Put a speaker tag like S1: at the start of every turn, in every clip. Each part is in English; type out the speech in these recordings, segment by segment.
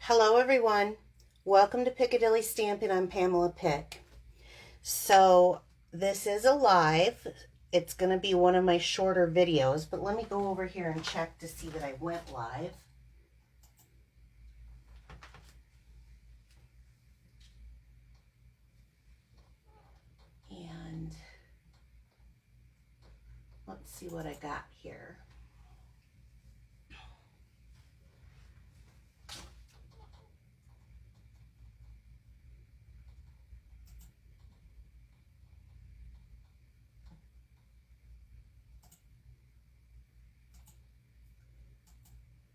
S1: Hello everyone, welcome to Piccadilly Stampin'. I'm Pamela Pick. So this is a live. It's going to be one of my shorter videos, but let me go over here and check to see that I went live. And let's see what I got here.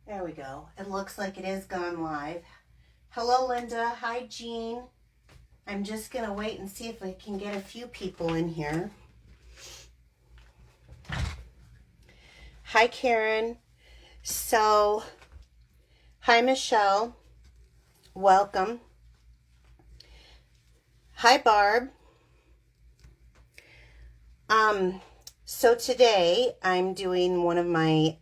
S1: There we go. It looks like it is gone live. Hello, Linda. Hi, Jean. I'm just going to wait and see if I can get a few people in here. Hi, Karen. So, hi, Michelle. Welcome. Hi, Barb. So today I'm doing one of my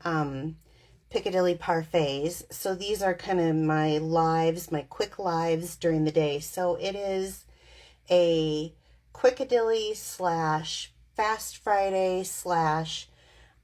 S1: Piccadilly Parfaits. So these are kind of my lives, my quick lives during the day. So it is a Piccadilly slash Fast Friday slash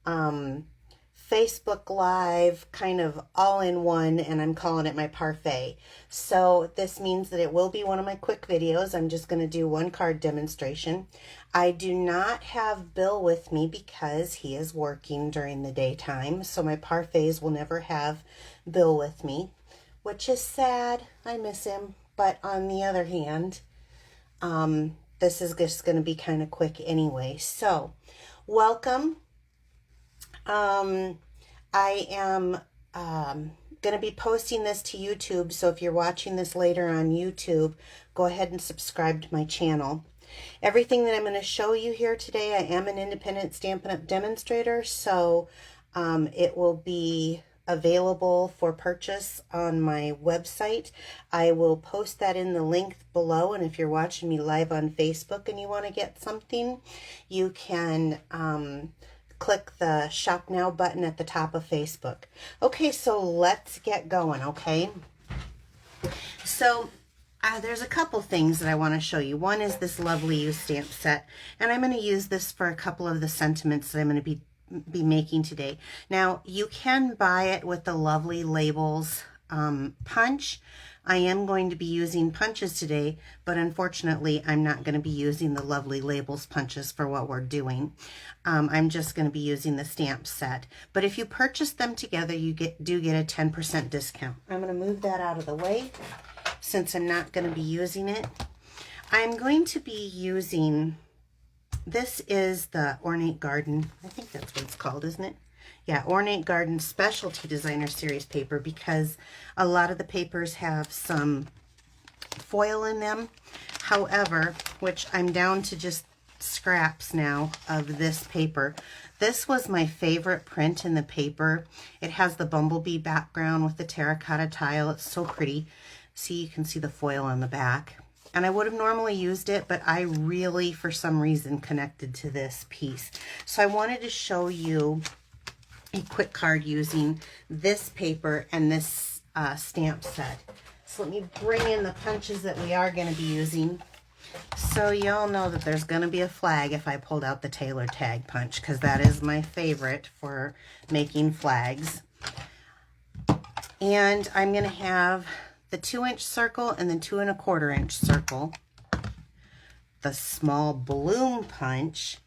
S1: Facebook Live, kind of all in one, and I'm calling it my Parfait. So this means that it will be one of my quick videos. I'm just going to do one card demonstration. I do not have Bill with me because he is working during the daytime, so my Parfaits will never have Bill with me, which is sad. I miss him. But on the other hand, this is just going to be kind of quick anyway. So welcome. I am going to be posting this to YouTube, so if you're watching this later on YouTube, go ahead and subscribe to my channel. Everything that I'm going to show you here today, I am an independent Stampin' Up! Demonstrator, so it will be available for purchase on my website. I will post that in the link below, and if you're watching me live on Facebook and you want to get something, you can click the Shop Now button at the top of Facebook. Okay, so let's get going, okay? So there's a couple things that I want to show you. One is this lovely used stamp set, and I'm going to use this for a couple of the sentiments that I'm going to be making today. Now, you can buy it with the lovely labels punch. I am going to be using punches today, but unfortunately, I'm not going to be using the lovely labels punches for what we're doing. I'm just going to be using the stamp set. But if you purchase them together, you do get a 10% discount. I'm going to move that out of the way since I'm not going to be using it. I'm going to be using, this is the Ornate Garden, I think that's what it's called, isn't it? Yeah, Ornate Garden Specialty Designer Series paper, because a lot of the papers have some foil in them. However, which I'm down to just scraps now of this paper. This was my favorite print in the paper. It has the bumblebee background with the terracotta tile. It's so pretty. See, you can see the foil on the back. And I would have normally used it, but I really, for some reason, connected to this piece. So I wanted to show you a quick card using this paper and this stamp set. So let me bring in the punches that we are going to be using. So y'all know that there's going to be a flag if I pulled out the Taylor tag punch, because that is my favorite for making flags. And I'm going to have the 2-inch circle and the 2 1/4 inch circle. The small balloon punch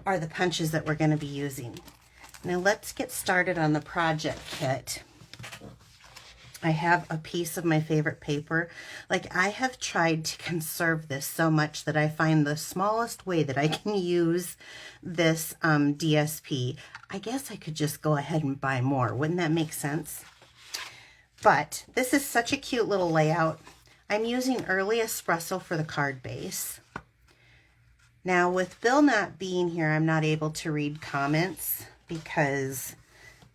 S1: are the punches that we're going to be using. Now let's get started on the project kit. I have a piece of my favorite paper. Like, I have tried to conserve this so much that I find the smallest way that I can use this DSP. I guess I could just go ahead and buy more. Wouldn't that make sense? But this is such a cute little layout. I'm using Early Espresso for the card base. Now, with Bill not being here, I'm not able to read comments because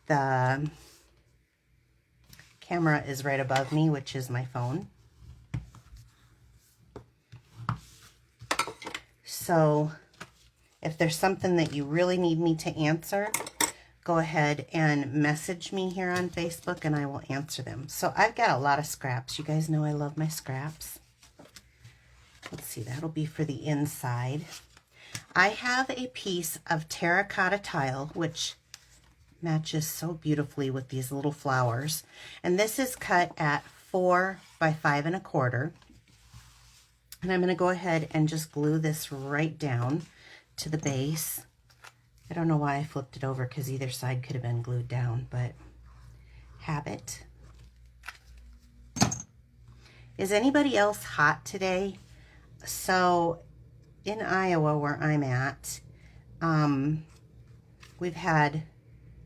S1: the camera is right above me, which is my phone. So if there's something that you really need me to answer, go ahead and message me here on Facebook and I will answer them. So I've got a lot of scraps. You guys know I love my scraps. Let's see, that'll be for the inside. I have a piece of terracotta tile, which matches so beautifully with these little flowers. And this is cut at 4 by 5 1/4. And I'm going to go ahead and just glue this right down to the base. I don't know why I flipped it over because either side could have been glued down, but habit. Is anybody else hot today? So in Iowa, where I'm at, we've had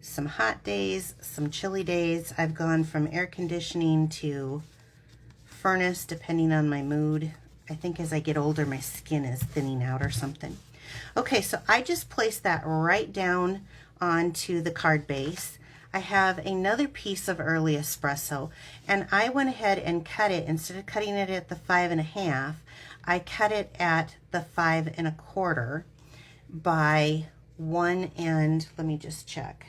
S1: some hot days, some chilly days. I've gone from air conditioning to furnace, depending on my mood. I think as I get older, my skin is thinning out or something. Okay, so I just placed that right down onto the card base. I have another piece of early espresso, and I went ahead and cut it. Instead of cutting it at the 5 1/2, I cut it at the 5 1/4 by 1 and, let me just check,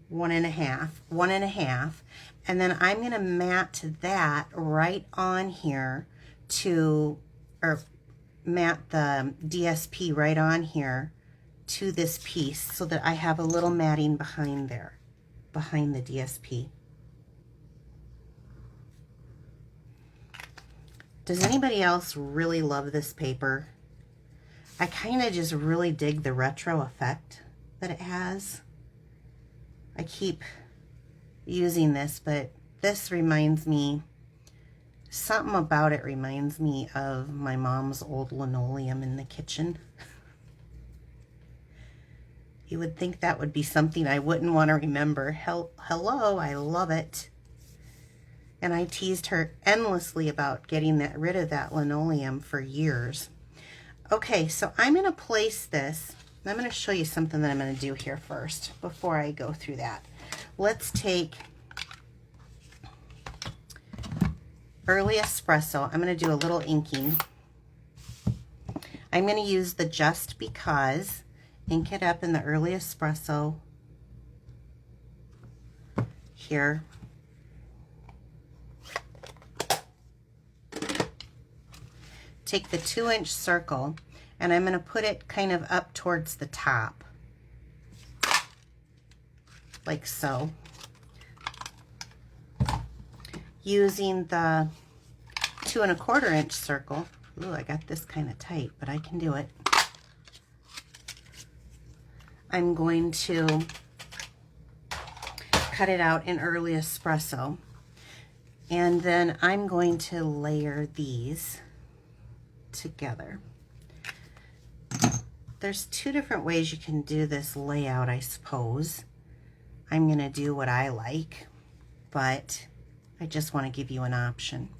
S1: 1 1/2, and then I'm going to mat that right on here to, or mat the DSP right on here to this piece so that I have a little matting behind there, behind the DSP. Does anybody else really love this paper? I kind of just really dig the retro effect that it has. I keep using this, but this reminds me, something about it reminds me of my mom's old linoleum in the kitchen. You would think that would be something I wouldn't want to remember. Hello, I love it. And I teased her endlessly about getting rid of that linoleum for years. Okay, so I'm going to place this. I'm going to show you something that I'm going to do here first before I go through that. Let's take early espresso. I'm going to do a little inking. I'm going to use the Just Because, ink it up in the early espresso here. Take the 2-inch circle and I'm going to put it kind of up towards the top, like so. Using the 2 1/4 inch circle. Ooh, I got this kind of tight, but I can do it. I'm going to cut it out in early espresso, and then I'm going to layer these together. There's 2 different ways you can do this layout, I suppose. I'm going to do what I like, but I just want to give you an option.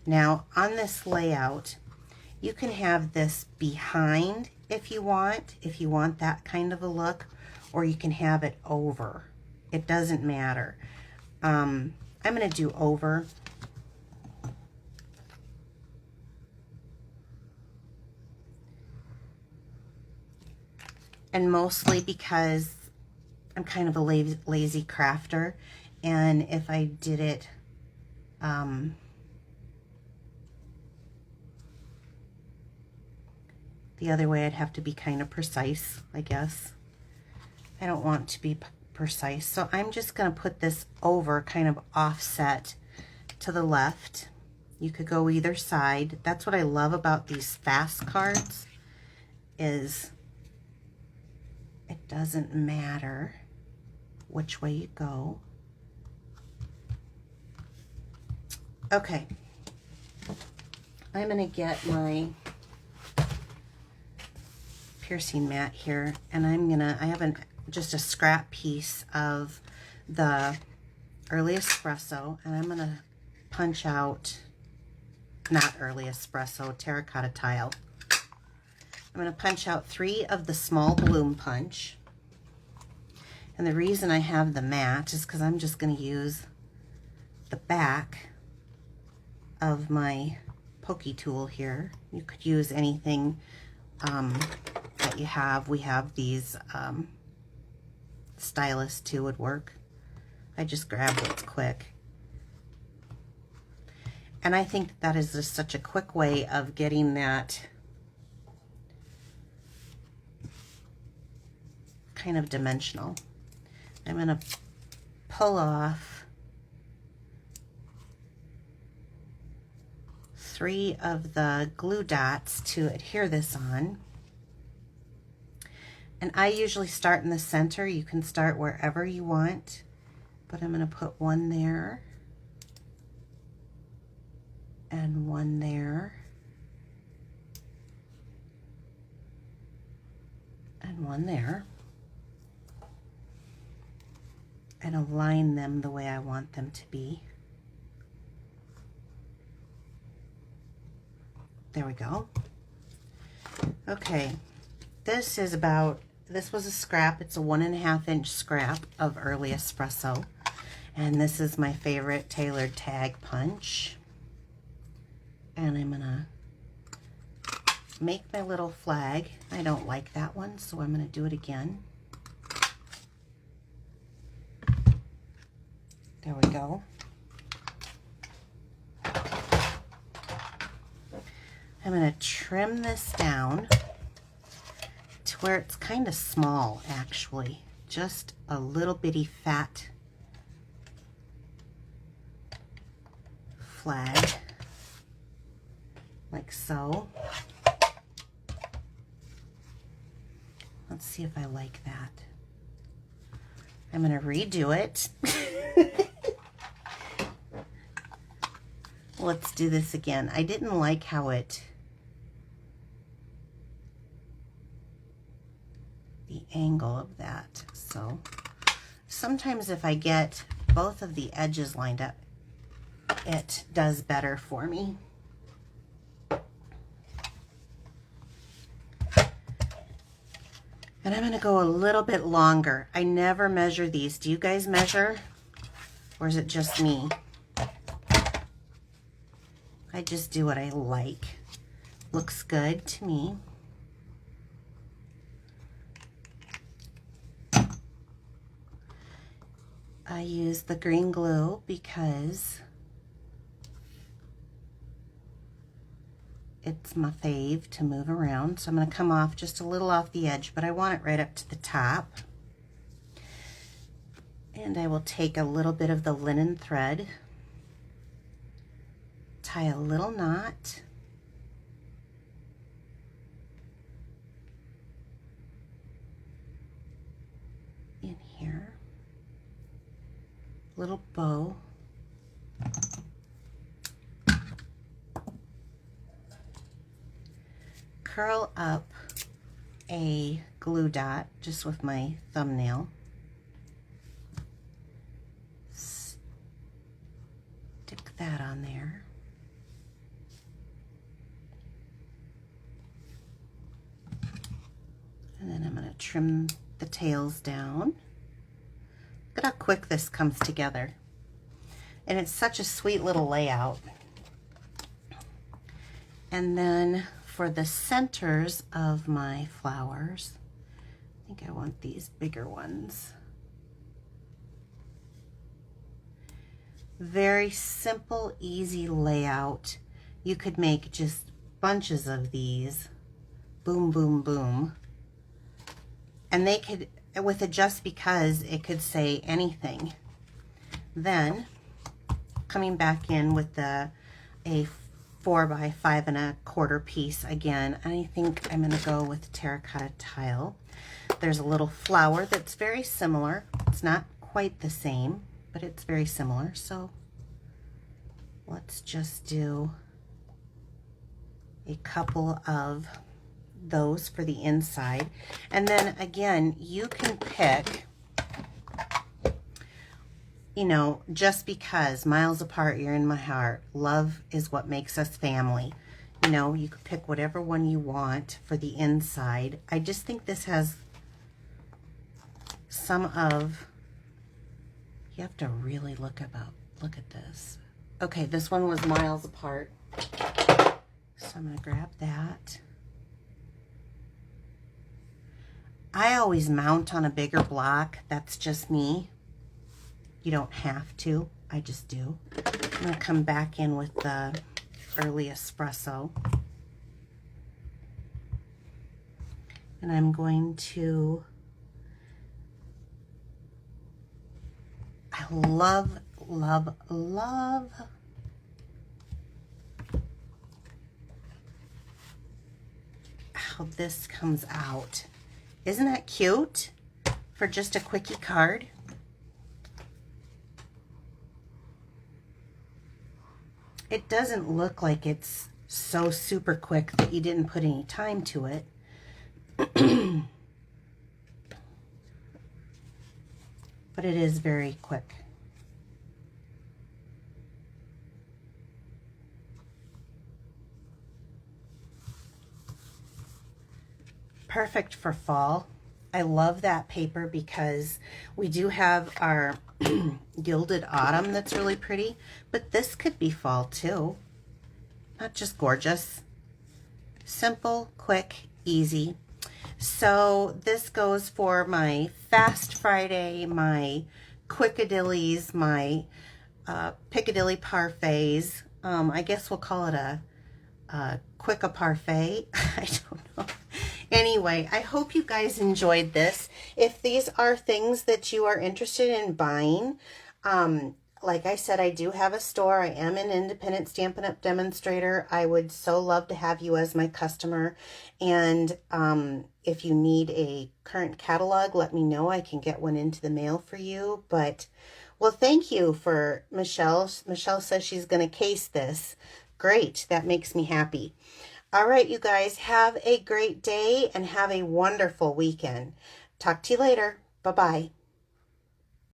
S1: Now, on this layout, you can have this behind if you want that kind of a look, or you can have it over. It doesn't matter. I'm going to do over. And mostly because I'm kind of a lazy crafter, and if I did it the other way, I'd have to be kind of precise, I guess. I don't want to be precise, so I'm just going to put this over, kind of offset to the left. You could go either side. That's what I love about these fast cards, is it doesn't matter which way you go. Okay, I'm going to get my piercing mat here, and I have just a scrap piece of the early espresso, and I'm going to punch out, not early espresso, terracotta tile. I'm going to punch out 3 of the small balloon punch. And the reason I have the mat is because I'm just going to use the back of my pokey tool here. You could use anything that you have. We have these stylus too would work. I just grab what's quick. And I think that is just such a quick way of getting that kind of dimensional. I'm going to pull off 3 of the glue dots to adhere this on. And I usually start in the center. You can start wherever you want, but I'm going to put one there and one there and one there, and align them the way I want them to be. There we go. Okay, this was a scrap. It's a 1.5 inch scrap of early espresso. And this is my favorite tailored tag punch. And I'm gonna make my little flag. I don't like that one, so I'm gonna do it again. There we go. I'm going to trim this down to where it's kind of small, actually. Just a little bitty fat flag, like so. Let's see if I like that. I'm going to redo it. Let's do this again. I didn't like how the angle of that. So sometimes if I get both of the edges lined up, it does better for me. And I'm going to go a little bit longer. I never measure these. Do you guys measure? Or is it just me? I just do what I like. Looks good to me. I use the green glue because it's my fave to move around. So I'm going to come off just a little off the edge, but I want it right up to the top. And I will take a little bit of the linen thread, tie a little knot, in here, little bow, curl up a glue dot just with my thumbnail, stick that on there. And then I'm going to trim the tails down. Look at how quick this comes together. And it's such a sweet little layout. And then for the centers of my flowers, I think I want these bigger ones. Very simple, easy layout. You could make just bunches of these. Boom, boom, boom. And they could, with a just because, it could say anything. Then, coming back in with a 4 by 5¼ piece again, I think I'm going to go with terracotta tile. There's a little flower that's very similar. It's not quite the same, but it's very similar. So let's just do a couple of those for the inside. And then again, you can pick, you know, just because, miles apart, you're in my heart. Love is what makes us family. You know, you could pick whatever one you want for the inside. I just think this has some of, you have to really look at this. Okay, this one was miles apart. So I'm going to grab that. I always mount on a bigger block. That's just me. You don't have to. I just do. I'm going to come back in with the early espresso. And I'm going to... I love, love, love how this comes out. Isn't that cute for just a quickie card? It doesn't look like it's so super quick that you didn't put any time to it. But it is very quick. Perfect for fall. I love that paper because we do have our gilded autumn that's really pretty, but this could be fall too. Not just gorgeous. Simple, quick, easy. So this goes for my Fast Friday, my Quickadillys, my Piccadilly Parfaits. I guess we'll call it a quick a parfait. I don't know. Anyway, I hope you guys enjoyed this. If these are things that you are interested in buying, like I said, I do have a store. I am an independent Stampin' Up! Demonstrator. I would so love to have you as my customer. And if you need a current catalog, let me know. I can get one into the mail for you. But, well, thank you for Michelle. Michelle says she's going to case this. Great. That makes me happy. All right, you guys, have a great day and have a wonderful weekend. Talk to you later. Bye-bye.